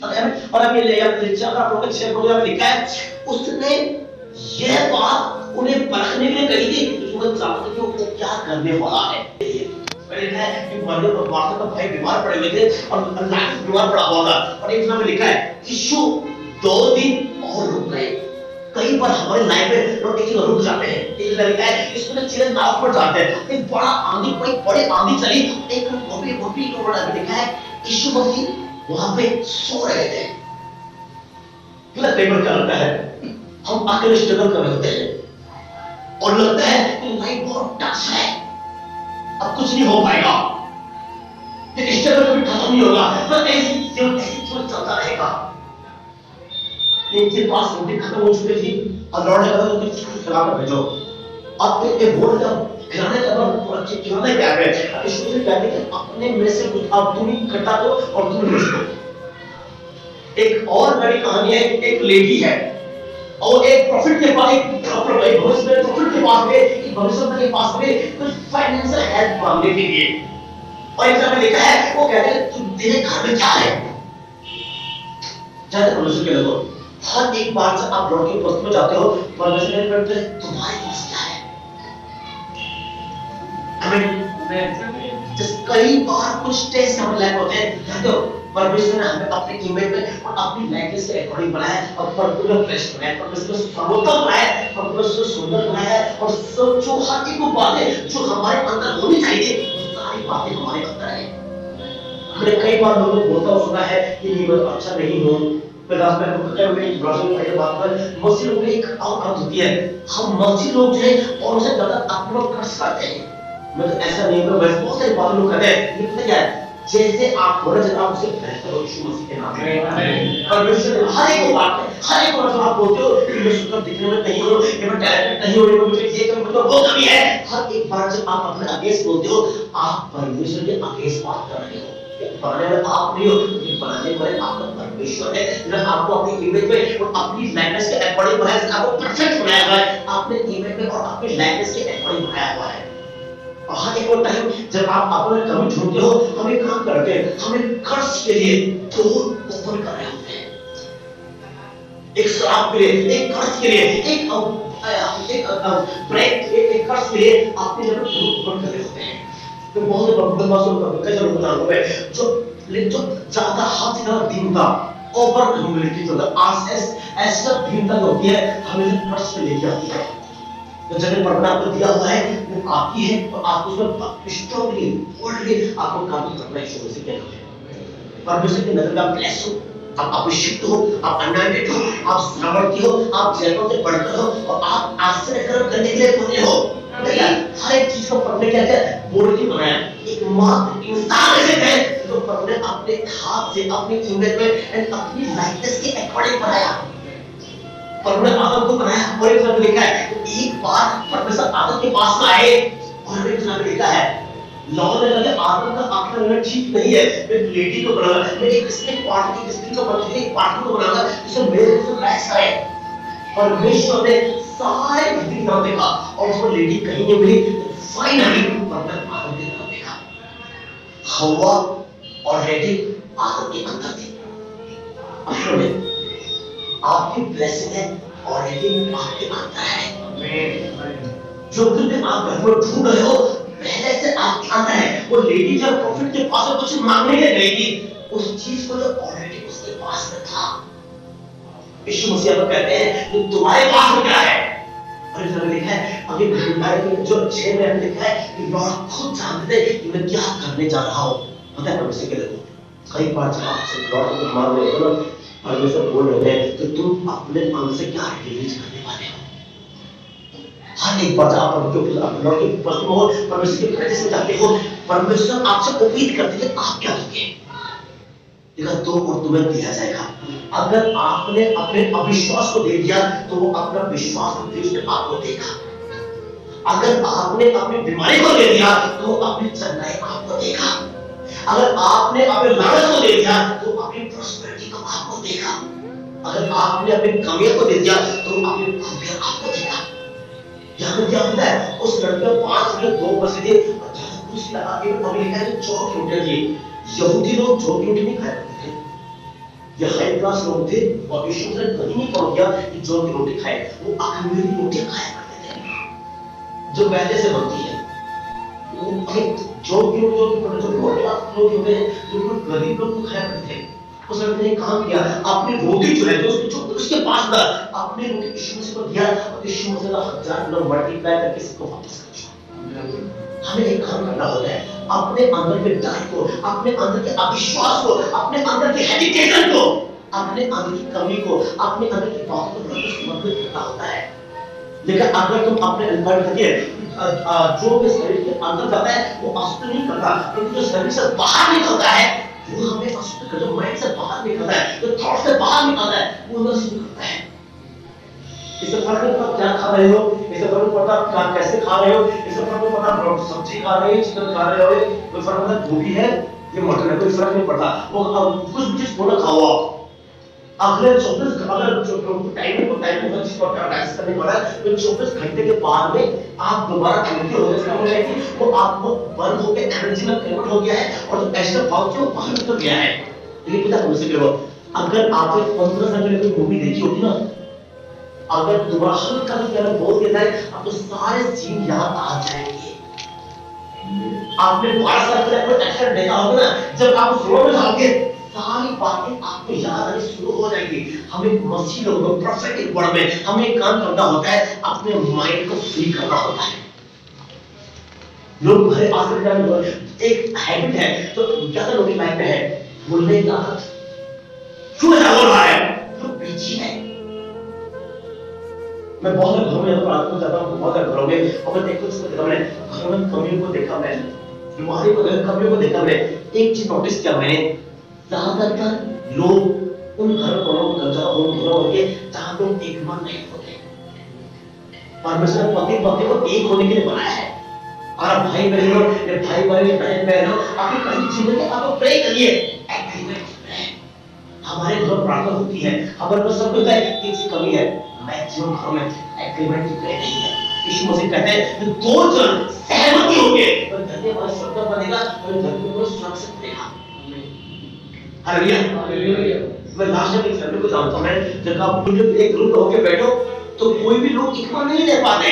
और अब ये ले या लिखा का आपको 6 लिखा है, उसने ये बात उन्हें परखने के लिए कही थी कि वो चाहते थे कि वो क्या करने वाला है। लिखा है कि मरियम और मार्था का भाई बीमार पड़े हुए थे और लाजर बीमार पड़ा हुआ था, और एक समय लिखा है यीशु 2 दिन और रुक गए। कई बार हमारे लाइफ में लोग एक रुक जाते हैं, एक लिखा है इसमें चले नाव पर जाते हैं, एक बड़ा आंधी, कोई बड़ी आंधी चली, एक गोपी को बड़ा लिखा है यीशु मसीह वहां पे सो रहे थे। कई बार क्या लगता है हम अकेले स्ट्रगल कर रहे होते हैं और लगता है कि लाइफ बहुत टफ है, अब कुछ नहीं हो पाएगा, ये स्ट्रगल कभी खत्म नहीं होगा, बस ऐसी चलता रहेगा। इनके पास रोटी खत्म हो चुकी थी और लौट लगा तो कुछ खिलाकर भेजो। अब एक बोल का खिलाने का बाद खिलाने क्या है, ईश्वर से कहते हैं कि अपने में से कुछ अब तुम ही इकट्ठा दो और तुम भेज दो। एक और बड़ी कहानी है, एक लेडी है और एक प्रॉफिट के पास, एक भविष्य प्रॉफिट के पास गए, एक भविष्य के पास गए कुछ फाइनेंशियल हेल्प मांगने के लिए, और एक समय लिखा है वो कहते हैं तुम तेरे घर में क्या है, जाते भविष्य के लोगों। हर एक बार जब आप लौट के पोस्ट में जाते हो परमेश्वर ने कहते हैं तुम्हारे पास क्या है। कई बार कुछ टेस्ट हमें लाइफ होते हैं, जानते हो परमेश्वर ने हमें अपने इमेज में और अपनी लाइकेंस के अकॉर्डिंग बनाया और परमेश्वर फ्रेश बनाया, परमेश्वर सर्वोत्तम बनाया, परमेश्वर सुंदर बनाया, और सब जो हर एक बात है जो हमारे अंदर होनी चाहिए वो सारी बातें हमारे अंदर है। हमने कई बार लोगों को बोलता सुना है कि मैं अच्छा नहीं हूँ, प्रकाश में कहते हुए एक ब्राज़ील में बात पर मसीह लोग एक और बात होती है, हम मसीह लोग जो है और उसे ज्यादा अपलोड कर सकते हैं। मैं तो ऐसा नहीं हूं, वैसे बहुत सारी बातें लोग कहते हैं, ये पता क्या है, जैसे आप बोले जब आप उसे बेहतर हो यीशु मसीह के नाम में, परमेश्वर हर एक बात है, हर एक बात जो आप बोलते हो कि मैं सुंदर दिखने में नहीं हूं, कि मैं टैलेंटेड नहीं हूं, मुझे ये कमी तो वो कमी है, हर एक बार जब आप अपने अगेंस्ट बोलते हो आप परमेश्वर के अगेंस्ट बात कर रहे हो। बनाने वाले आप नहीं हो, ये बनाने वाले आपका परमेश्वर है, जिसने आपको अपनी इमेज में और अपनी लाइकेंस के अकॉर्डिंग बनाया है, आपको परफेक्ट बनाया हुआ है, आपने इमेज में और अपनी लाइकेंस के अकॉर्डिंग बनाया हुआ है। और हर एक टाइम जब आप अपने कमी ढूंढते हो, हम एक काम करते हैं, हम एक कर्ज के लिए डोर ओपन कर रहे होते हैं, एक श्राप के लिए, एक कर्ज के लिए, एक ब्रेक, एक कर्ज के लिए आपने जब डोर ओपन कर रहे होते हैं। तो बहुत बदमाशों का कैसे लोग बता रहे हैं जो ज्यादा हाथ ज्यादा दीनता ओवर ह्यूमिलिटी जो आज ऐसा दीनता जो होती है हमें कर्ज पे लेके आती है। तो जगह परमात्मा आपको दिया हुआ है वो आपकी है और आप उसमें स्ट्रांगली बोल्डली आपको काम करना है। शुरू से क्या है परमेश्वर की नजर में आप ब्लेस हो, आप अभिषिक्त हो, आप अनॉइंटेड हो, आप सामर्थ्य हो, आप जैतों से बढ़कर हो और आप आश्चर्य करने के लिए बने हो। हर एक चीज को पढ़ने क्या है बोल के बनाया, एक मात्र इंसान ऐसे थे जो पढ़ने अपने हाथ से अपनी इमेज में एंड अपनी लाइकेंस के अकॉर्डिंग बनाया। परमेश्वर आदम को बनाया और एक समय लिखा है एक बार परमेश्वर आदम के पास आए और एक समय लिखा है लोगों ने कहा आदम का आंखा लेना ठीक नहीं है, मैं एक लेडी को बनाऊंगा, मैं एक स्त्री को बनाऊंगा, एक पार्टनर को बनाऊंगा जिसे मेरे से मैच करे। परमेश्वर ने सारे धरती नाम देखा और उसको लेडी कहीं नहीं मिली, फाइनली परमेश्वर आदम के नाम देखा। हवा ऑलरेडी आदम के अंदर थी, असल आपकी ब्लेसिंग है ऑलरेडी आपके अंदर है। जो कुछ आप घर में ढूंढ रहे हो पहले से आपके अंदर है। वो लेडी जब प्रॉफिट के पास कुछ मांगने के गई थी उस चीज को जो ऑलरेडी उसके पास में था। यीशु मसीह को कहते हैं कि तुम्हारे पास में क्या है, और इसमें लिखा है अभी भंडार के जो 6 में लिखा है कि लॉर्ड खुद जानते थे कि मैं क्या करने जा रहा हूं। पता है परमेश्वर के लिए कई बार जब आपसे लॉर्ड को मांग रहे हो ना परमेश्वर बोल रहे हैं तो तुम अपने अंग से क्या रिलीज करने वाले हो। हर एक बार आप लॉर्ड के पास में हो, परमेश्वर के प्रेजेंस में जाते हो, परमेश्वर आपसे उम्मीद करते हैं आप क्या दोगे। देखा दो और तुम्हें दिया जाएगा। अगर आपने अपने अविश्वास को दे दिया तो वो अपना विश्वास उसने आपको देगा। अगर आपने अपनी बीमारी को दे दिया तो अपनी चंगाई आपको देगा। अगर आपने अपने लालच को दे दिया तो अपनी प्रॉस्पेरिटी को आपको देगा। अगर आपने अपनी कमियों को दे दिया तो अपनी खूबियां आपको देगा। यहाँ क्या होता है उस लड़के 5 मिनट 2 बजे थे कुछ लगा के अभी लिखा है जो 4 घंटे थे। यहूदी लोग 4 घंटे नहीं खाए थे, ये हाई क्लास लोग थे और यीशु ने कहीं नहीं पढ़ गया कि जौ की रोटी खाए, वो अखमीरी रोटी खाया करते थे जो मैदे से बनती है। वो जौ की रोटी जो मिडिल क्लास लोग होते हैं, जो गरीब लोग खाया करते थे, उस लड़के ने काम किया, अपनी रोटी जो है जो उसके पास था, अपनी रोटी यीशु मसीह को दिया और यीशु मसीह का 1000 गुना मल्टीप्लाई करके सबको वापस कर दिया। हमें एक काम करना होता है, अपने अंदर के डर को, अपने अंदर के अविश्वास को, अपने अंदर के हेजिटेशन को, अपने अंदर की कमी को, अपने अंदर की बातों को समर्पित करना होता है। लेकिन अगर तुम अपने अंदर रखिए जो भी शरीर के अंदर जाता है वो अशुद्ध नहीं करता, क्योंकि जो शरीर से बाहर निकलता है वो हमें अशुद्ध करता है। जो माइंड से बाहर निकलता है, जो थॉट से बाहर निकलता है, वो हमें अशुद्ध करता है। इससे फर्क नहीं पड़ता क्या खा रहे हो, इससे फर्क नहीं पड़ता क्या कैसे खा रहे हो, इससे फर्क नहीं पड़ता सब्जी खा रहे हो, चिकन खा रहे हो, कोई फर्क नहीं पड़ता गोभी है ये मटन है, कोई फर्क नहीं पड़ता। वो कुछ भी चीज थोड़ा खाओ आप, अगले 24 टाइम को हर चीज को प्रैक्टिस करने वाला है, तो 24 घंटे के बाद में आप दोबारा एनर्जी हो जाए कि वो आपको बर्न होकर एनर्जी में कन्वर्ट हो गया है और जो एक्स्ट्रा भाव जो बाहर निकल गया है। लेकिन पता कौन से करो, अगर आपने 15 साल पहले कोई मूवी देखी होगी ना, अगर दोबारा हल्का सा बोल देता है आपको सारे सीन याद आ जाएंगे। आपने 12 साल पहले कोई एक्शन देखा होगा ना, जब आप फ्लो में जाओगे सारी बातें आपको याद आनी शुरू हो जाएंगी। हमें मसीह लोगों को प्रोफेटिक वर्ड में हमें काम करना होता है, अपने माइंड को फ्री करना होता है। लोग भरे आखिर में एक हैबिट है तो ज्यादा लोग की लाइफ में है बोलने की आदत। क्यों ऐसा हो रहा है? तो बिजी है। मैं बहुत घरों में रात को जाता हूँ, बहुत घरों में, और मैं देखता हूँ घरों में कमियों को देखा, मैं बीमारी को कमियों को देखा। मैं एक चीज नोटिस किया मैंने, ज्यादातर लोग उन घरों के जहां लोग एक मन नहीं होते। परमेश्वर ने पति पत्नी को एक होने के लिए बनाया है। और भाई बहनों, ये भाई बहन बहनों, आपकी पहली जीवन में आप प्रे करिए, एग्रीमेंट है। हमारे घर प्रार्थना होती है, हमारे पास सब कुछ है, किसी कमी है, मैक्सिमम घरों में एग्रीमेंट की प्रे नहीं है। यीशु मसीह कहते हैं दो जन सहमति होंगे तो धरती पर स्वर्ग बनेगा और धरती पर स्वर्ग से बनेगा। हालेलुया। मैं लास्ट में एक फैमिली को जानता हूं, मैं जब आप एक ग्रुप होके बैठो तो कोई भी लोग एक मन नहीं रह पाते।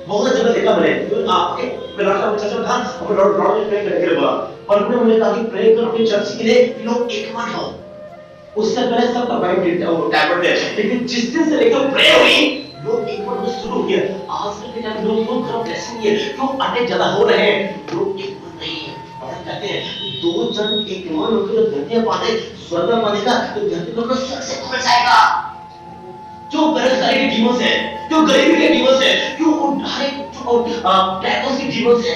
बहुत जगह देखा मैंने, आपके मैं लास्ट में चर्चा था, और लॉर्ड ने प्रे करने के लिए बोला, और उन्होंने मुझे कहा कि प्रे करो अपनी चर्च के लिए कि लोग एक मन हो। उससे पहले सबका बाइट टैबलेट है, लेकिन जिस दिन से लेकर प्रे हुई लोग एक मन होना शुरू किया। आजकल के टाइम लोग खराब ब्लेसिंग है, लोग अटैक ज्यादा हो रहे हैं, लोग एक मन नहीं है। कहते हैं दो जन एक मन होकर जो धरती पाने स्वर्ग बनेगा तो धरती पर स्वर्ग से खुल जाएगा। जो बेरोजगारी के डिमोस है, जो गरीबी के डिमोस है, जो टैक्स के डिमोस है,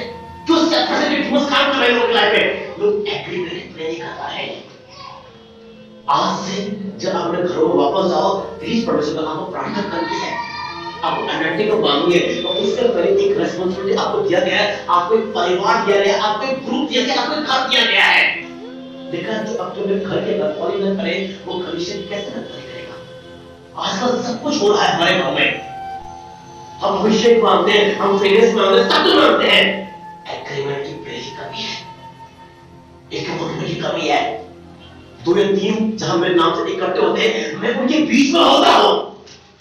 जो सेक्टर के डिमोस काम कर रहे हैं लोग लाइफ में, लोग एग्रीमेंट नहीं कर रहे हैं। आज से जब आप अपने घरों में वापस जाओ, प्लीज परमेश्वर का आपको प्रार्थना करनी है, आपको एनर्जी को मांगिए। और उससे पहले एक रिस्पांसिबिलिटी आपको दिया गया है, आपको एक परिवार दिया गया है, आपको एक ग्रुप दिया गया है, आपको एक घर दिया गया है। देखा जो अब तुमने घर के रखवाली न करे वो कमीशन कैसे रखवाली करेगा? आजकल सब कुछ हो रहा है हमारे गांव में, हम भविष्य मानते हैं, हम फेमस मानते हैं, सब कुछ मानते हैं। एग्रीमेंट की बड़ी कमी है, एक मुद्दे की कमी है। 2 या 3 जहां मेरे नाम से इकट्ठे होते हैं, मैं उनके बीच में होता हूं।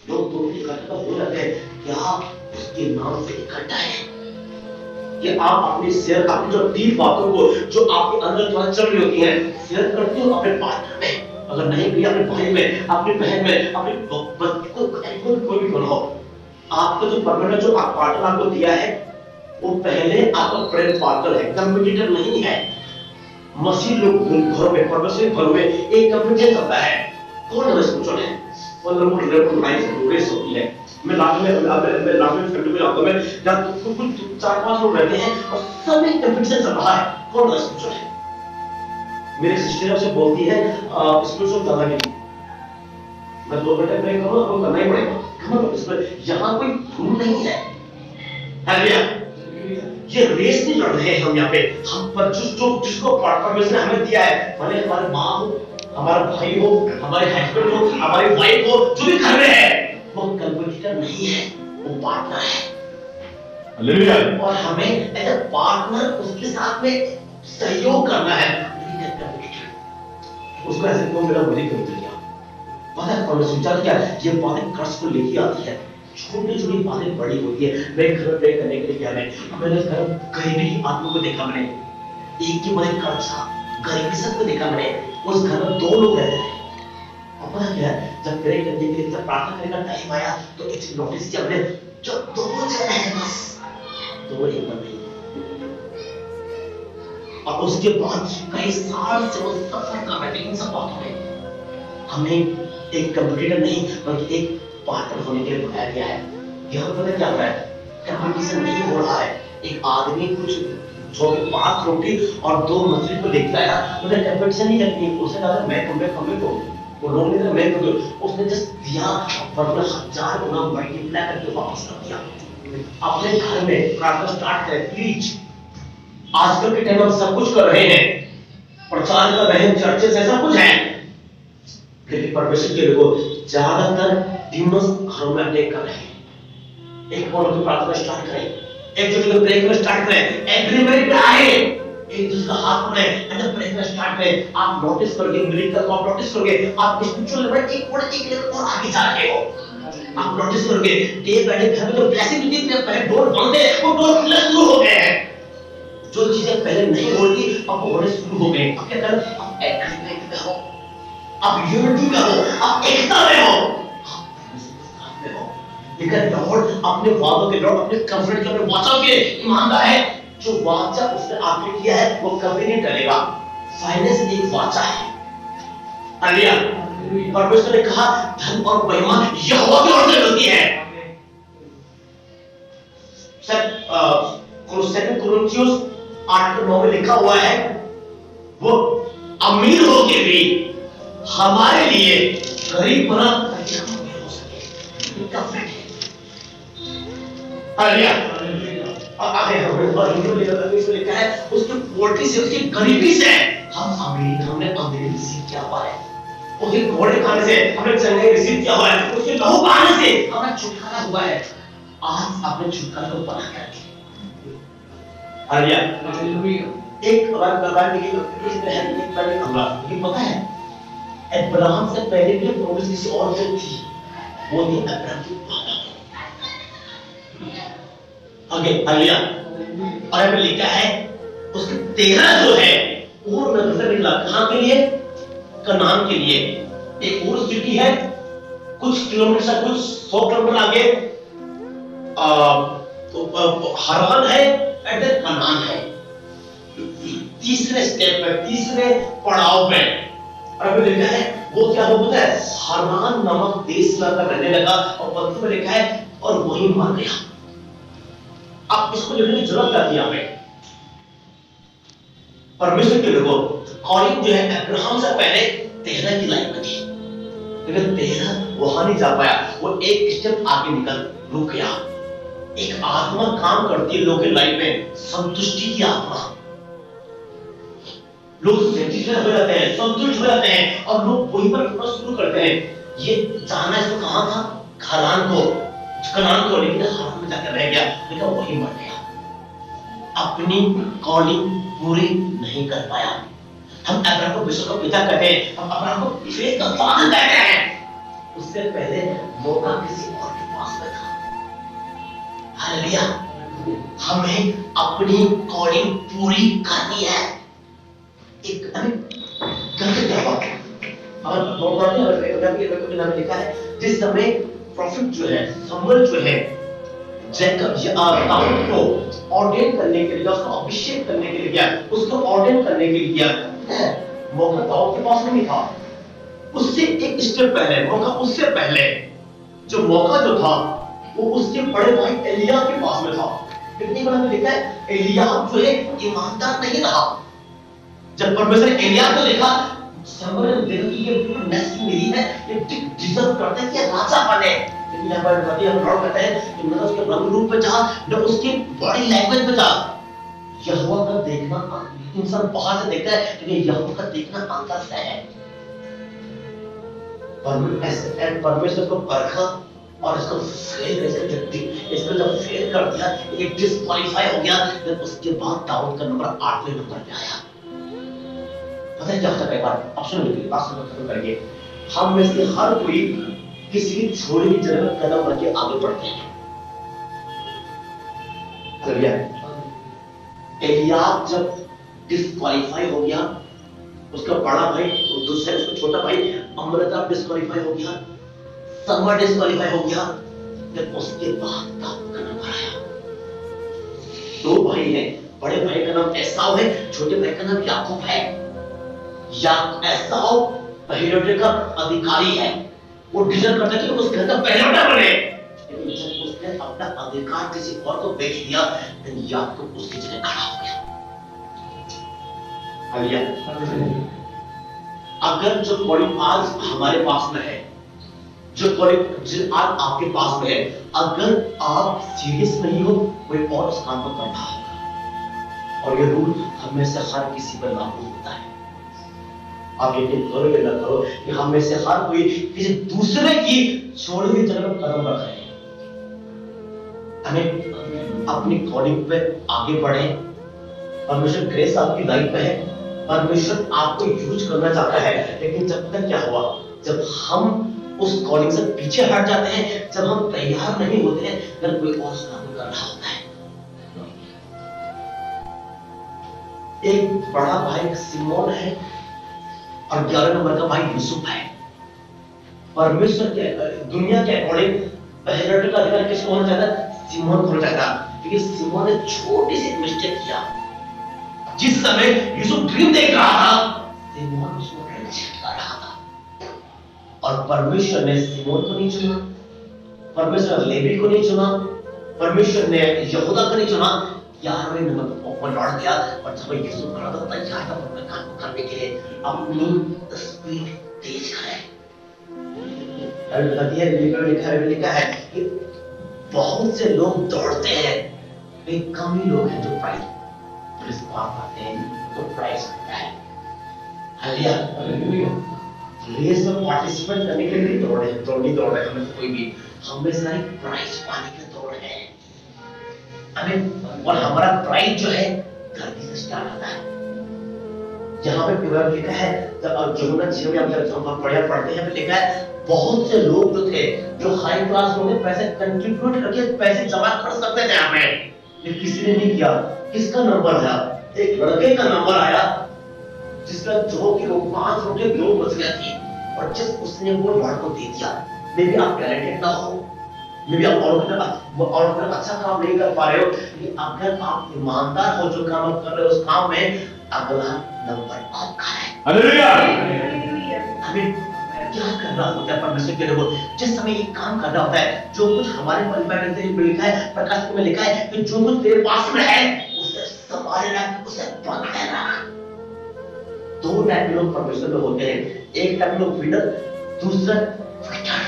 लोग 2 इकट्ठा हो जाते हैं, क्या उसके नाम से इकट्ठा है? कि आप अपनी शेयर, अपनी जो 3 बातों को जो आपके अंदर थोड़ा चल रही होती हैं, शेयर करते हो अपने पार्टनर में, अगर नहीं भी अपने भाई में, अपनी बहन में, अपने बच्चे को, कोई भी बनाओ। आपका जो परमानेंट जो आप पार्टनर आपको दिया है वो पहले आपका प्रेम पार्टनर है, कंपटीटर नहीं है। मसीह लोग घरों में, परमेश्वर घरों में एक कंपटीशन चलता है। कौन है इसको चुने? और लोग लाइन से रेस होती है। मैं लास्ट में फैमिली में जाता हूं, मैं जब कुछ 4-5 लोग रहते हैं और सब एक कंपटीशन चल रहा है, कौन है इसको चुने? मेरी सिस्टर से बोलती है स्पिरिचुअल ज्यादा नहीं, मैं 2 घंटे प्रे करूंगा, आपको करना ही पड़ेगा। यहाँ कोई रूल नहीं है। हालेलुया। ये रेस नहीं लड़ रहे हैं हम यहाँ पे, हम पर जिसको परमेश्वर ने हमें दिया है, भले हमारे माँ हो, हमारा भाई हो, हमारे हस्बैंड हो, हमारी वाइफ हो, जो भी कर रहे हैं वो कंपटीटर नहीं है, वो पार्टनर है। हालेलुया। और हमें एज अ पार्टनर उसके साथ में सहयोग करना है। उसको ऐसे क्यों मिला, मुझे क्यों मिल गया। पता है कौन सोचा क्या, ये बातें कर्ज को लेके आती है, छोटी छोटी बातें बड़ी होती है। मैं घर पे करने के लिए गया, मैंने घर गरीबी आदमी को देखा, मैंने एक की बड़े कर्जा गरीबी सबको देखा, मैंने उस घर में 2 लोग रहते हैं। और पता क्या है, जब प्रे करने के लिए, जब प्रार्थना करने का टाइम आया तो एक नोटिस किया मैंने, जो 2 जने हैं बस, 2 एक बंदे, और उसके बाद कई साल से वो सफर कर रहे थे इन सब बातों में। हमने एक कंप्यूटर नहीं बल्कि एक पार्टनर होने के लिए बुलाया गया है। यहाँ पता क्या हो रहा है, कंपटीशन नहीं हो रहा है। एक आदमी कुछ जो 5 रोटी और 2 मछली को लेकर आया, उन्हें कंपटीशन नहीं करनी, उसने कहा मैं कम वो लोग ने मैं तो उसने जस्ट दिया और अपना 1000 गुना मल्टीप्लाई करके वापस कर दिया। अपने घर में प्रार्थना स्टार्ट करें प्लीज। आजकल के टाइम हम सब कुछ कर रहे हैं, प्रचार कर रहे हैं, चर्चेस ऐसा कुछ है, लेकिन परमेश्वर के लोगों ज्यादातर डिमोस घरों में अटैक कर रहे हैं। एक और की प्रार्थना स्टार्ट करें, एक दूसरे को प्रे करना स्टार्ट करें, एग्रीमेंट आए, एक दूसरे का हाथ पकड़े एंड प्रे करना स्टार्ट करें। आप नोटिस करोगे मिरेकल को, आप नोटिस करोगे आप स्पिरिचुअल लेवल एक लेवल और आगे जा रहे हो। आप नोटिस करोगे डे बाय डे घर में जो ब्लेसिंग होती है, पहले डोर बंद है वो डोर खुलना शुरू हो गए हैं। जो चीजें पहले नहीं होती अब होने शुरू हो गए। अब क्या करें, आप एग्रीमेंट में हो, आप यूनिटी में हो, आप एकता में हो, लेकिन लॉर्ड अपने वादों के, लॉर्ड अपने कवरेज के, अपने वाचा के ईमानदार है। जो वाचा उसने आपने किया है वो कभी नहीं टलेगा। फाइनेंस एक वाचा है। हालेलुया। परमेश्वर ने कहा धन और महिमा यहोवा की ओर से मिलती है। सेकंड कोरिन्थियस 8:9 में लिखा हुआ है, वो अमीर होके भी हमारे लिए गरीब बना ताकि हम अमीर हो सके। इनका फ्रेंड है। हालेलुया। और आगे इसमें लिखा है उसकी पोवर्टी से, उसकी गरीबी से हम अमीर, हमने अमीरी रिसीव किया हुआ है। उसके घोड़े खाने से हमने चंगाई रिसीव किया हुआ है। उसके लहू बहाने से हमारा छुटकारा हुआ है। आज अपने छुटकारे को बना करके हालेलुया। एक बार पता है अब्राहम से पहले भी प्रॉमिस किसी और से थी, वो थी अब्राहम की माता। आगे हालेलुया। और यहाँ पे लिखा है उसके 13 जो है और नजर निकला, कहां के लिए, कनान के लिए। एक और सिटी है कुछ किलोमीटर से, कुछ 100 किलोमीटर आगे तो हरान है, एट कनान है। तीसरे स्टेप पे, तीसरे पड़ाव पे, और अभी लिखा है वो क्या होता है, हरान नामक देश में रहने लगा, और पत्र में लिखा है और वहीं मर गया। अब इसको लिखने की जरूरत क्या थी यहाँ पे, परमेश्वर के लोगों कॉलिंग जो है अब्राहम से पहले 13 की लाइन में थी, लेकिन 13 वहां नहीं जा पाया, वो एक स्टेप आगे निकल रुक गया। एक आत्मा काम करती है लोगों की लाइफ में, संतुष्टि की आत्मा। लोग सेटिस्फाइड हो जाते हैं, संतुष्ट हो जाते हैं, और लोग वहीं पर रुकना शुरू करते हैं। ये जाना इसको कहां था, खरान को, कनान को, लेकिन हरान में जाकर रह गया, लेकिन वहीं मर गया। अपनी कॉलिंग पूरी नहीं कर पाया। हम अब्राहम को विश्व का पिता कहते हैं, हम अब्राहम को फेथ का फादर कहते हैं। उससे पहले मौका किसी और के पास में था। हालेलुया। हमें अपनी कॉलिंग पूरी करनी है। एक कैसे क्या बात है, और लिखा है जिस समय प्रॉफिट जो है, शमूएल जो है, जैकब दाऊद को ऑर्डेन करने के लिए, उसको अभिषेक करने के लिए गया, उसको ऑर्डेन करने के लिए गया, मौका दाऊद के पास नहीं था। उससे एक स्टेप पहले, मौका उससे पहले जो मौका जो था वो उसके बड़े भाई एलियाह के पास में था। कितनी बार लिखा है एलियाह जो है ईमानदार नहीं रहा। जब परमेश्वर ने एलियाह को देखा, शमूएल ने देखा कि ये बिल्कुल नेक्स्ट मिली है, ये डिजर्व करता है कि राजा बने। लेकिन यहाँ पर नबी हम लॉर्ड कहते हैं कि न उसके रंग रूप पे जा, न उसकी बॉडी लैंग्वेज पे जा। यहोवा का देखना, इंसान बाहर से देखता है लेकिन यहोवा का देखना अंदर से है। परमेश्वर को परखा और इसको फेल इसको जब फेल कर दिया, ये डिस्क्वालीफाई हो गया, फिर उसके बाद दाऊद का नंबर 8वें नंबर पे आया। पता पता है क्या होता है कई बार, अब सुनो मेरी बात सुनो, खत्म करेंगे। हम में से हर कोई किसी की छोड़ी हुई जगह पर कदम रख के आगे बढ़ते हैं। चलिए, एलियाब जब डिस्क्वालीफाई हो गया, उसका बड़ा भाई दूसरा, उसका छोटा भाई अमृता डिस्क्वालीफाई हो गया, समा डिस्क्वालीफाई हो गया, जब उसके बाद दाऊद का नंबर आया। दो भाई हैं, बड़े भाई का नाम एसाव है, छोटे भाई का नाम याकूब है। एसाव पहलौठे का अधिकारी है, वो डिजर्व करता है कि उस घर का पहलौठा बने, लेकिन जब उसने अपना अधिकार किसी और को बेच दिया, तो याकूब उसकी जगह खड़ा हो गया। अगर जो क्वालिटी आज हमारे पास में है, जो क्वालिटी आज आपके पास में है, अगर आप सीरियस नहीं हो, कोई और उस काम को कर रहा होगा। और ये रूल हमें से हर किसी पर लागू होता है। आप यकीन करो या न करो कि हम में से हर कोई किसी दूसरे की छोड़ी हुई जगह पर कदम रख रहे हैं। हमें अपनी कॉलिंग पे आगे बढ़े। परमेश्वर ग्रेस आपकी लाइफ पे है, परमेश्वर आपको यूज करना चाहता है, लेकिन जब तक क्या हुआ, जब हम उस कॉलिंग से पीछे हट जाते हैं, जब हम तैयार नहीं होते हैं, फिर कोई और काम कर रहा होता है। एक बड़ा भाई सिमोन है और 11 नंबर का भाई यूसुफ है। परमेश्वर के दुनिया के अकॉर्डिंग पहले का अधिकार किसको होना चाहता है? सिमोन को होना चाहता, क्योंकि सिमोन ने छोटी सी मिस्टेक किया। जिस समय यूसुफ ड्रीम देख रहा था, सिमोन उसको रिजेक्ट कर रहा था, और परमेश्वर ने सिमोन को नहीं चुना, परमेश्वर ने लेवी को नहीं चुना, परमेश्वर ने यहूदा को नहीं चुना। 11वें नंबर पर ओपन लौट गया, और जब यूसुफ खड़ा था तैयार था अपने काम को करने के लिए, अपनी स्पीड तेज करे। लिखा है कि बहुत से लोग दौड़ते हैं, लेकिन कम ही लोग हैं जो प्राइज पाते हैं, तो प्राइज मिलता है। हालेलुया। रेस में पार्टिसिपेट करने के लिए दौड़ रहे हमें कोई भी, हमें सारी प्राइज पाने के दौड़ है हमें। और हमारा प्राइज जो है धरती से स्टार्ट होता है। यहाँ पे पूरा लिखा है, जब यमुना जी में हम पढ़ते हैं, लिखा है बहुत से लोग जो थे, जो हाई क्लास लोग थे, पैसे कंट्रीब्यूट करके पैसे जमा कर सकते थे हमें, लेकिन किसी ने नहीं किया। किसका नंबर आया? एक लड़के का नंबर आया जिसका 5 रुपए 2 बच गया थी, और जिस उसने वो लड़को दे दिया। मे भी आप टैलेंटेड ना हो, मे भी आप और अच्छा काम नहीं कर पा रहे हो, लेकिन अगर आप ईमानदार हो जो काम आप कर रहे हो उस काम में, अगला नंबर आपका है। हालेलुया। हमें क्या करना होता है परमेश्वर के लिए? जिस समय ये काम करना होता है, जो कुछ हमारे परिवार में लिखा है, प्रकाश में लिखा है कि जो कुछ तेरे पास में है उसे संभाले रख, उसे पकड़े रख। 2 टाइप के लोग परमेश्वर में होते हैं, एक टाइप लोग विनर, दूसरा क्विटर,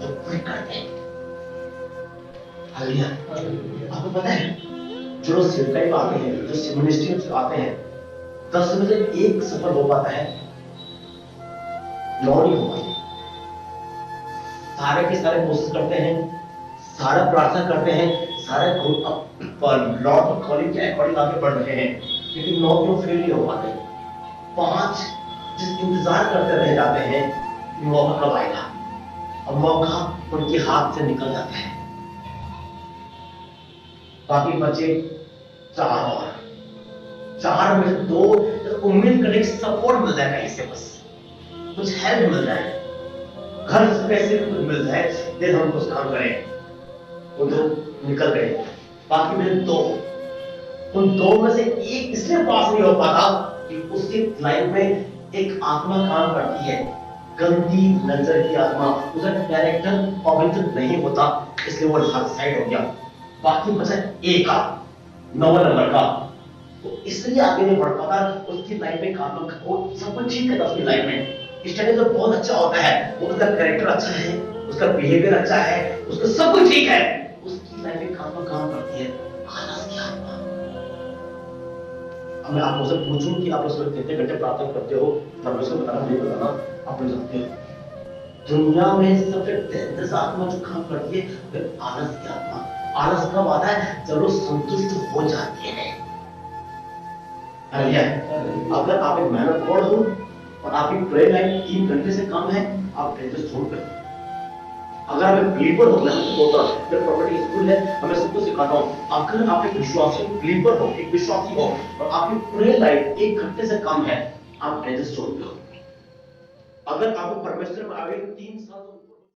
जो क्विट करते हैं। हालेलुया। आपको पता है जो लोग सेवकाई में आते हैं, जो मिनिस्ट्री में आते हैं, 10 में से 1 सफल हो पाता है, 9 नहीं हो पाते। सारे के सारे कोशिश करते हैं, सारा प्रार्थना करते हैं, सारे लॉर्ड कॉलिंग के अकॉर्डिंग आगे बढ़ रहे हैं, लेकिन 9 क्यों फेल नहीं हो पाते? 5 जिस इंतजार करते रह जाते हैं कि मौका कब आएगा, और मौका उनके हाथ से निकल जाता है। बाकी बचे 4 में से 2 उम्मीद करने की सपोर्ट मिल जाएगा, इससे बस कुछ हेल्प मिल जाए, घर से पैसे कुछ मिल जाए, फिर हम कुछ काम करें। वो 2 निकल गए, बाकी मेरे 2, उन 2 में से 1 इसलिए पास नहीं हो पाता कि उसकी लाइफ में एक आत्मा काम करती है, गंदी नजर की आत्मा, उसका कैरेक्टर पवित्र नहीं होता, इसलिए वो हर साइड हो गया। बाकी बचा 1 का 9 नंबर का, तो इसलिए आगे नहीं बढ़ पाता। उसकी लाइफ में काम सब कुछ ठीक है, उसकी लाइफ में स्टडी तो बहुत अच्छा होता है, उसका कैरेक्टर अच्छा है, उसका बिहेवियर अच्छा है, उसका सब कुछ ठीक है, उसकी लाइफ में काम करती है आलस की आत्मा। अब मैं आपसे पूछूं कि आप उसमें कितने घंटे प्रार्थना करते हो, परमेश्वर बताना नहीं बताना, आप लोग जानते हो। दुनिया में सबसे डेंजरस आत्मा जो काम करती है वो आलस की आत्मा। आलस कब आता है? जब लोग संतुष्ट हो जाते हैं। अगर आप एक मेहनत हो और आपकी प्रेयर लाइफ 3 घंटे से कम है, आप एडजस्ट छोड़ कर। अगर आप एक बिलीवर हो, मैं आपको बोलता हूँ, जब प्रॉपर्टी स्कूल है, मैं सबको सिखाता हूँ, अगर आप एक विश्वासी बिलीवर हो, एक विश्वासी हो और आपकी प्रेयर लाइफ 1 घंटे से कम है, आप एडजस्ट छोड़ दो। अगर आपको परमेश्वर में आगे 3 साल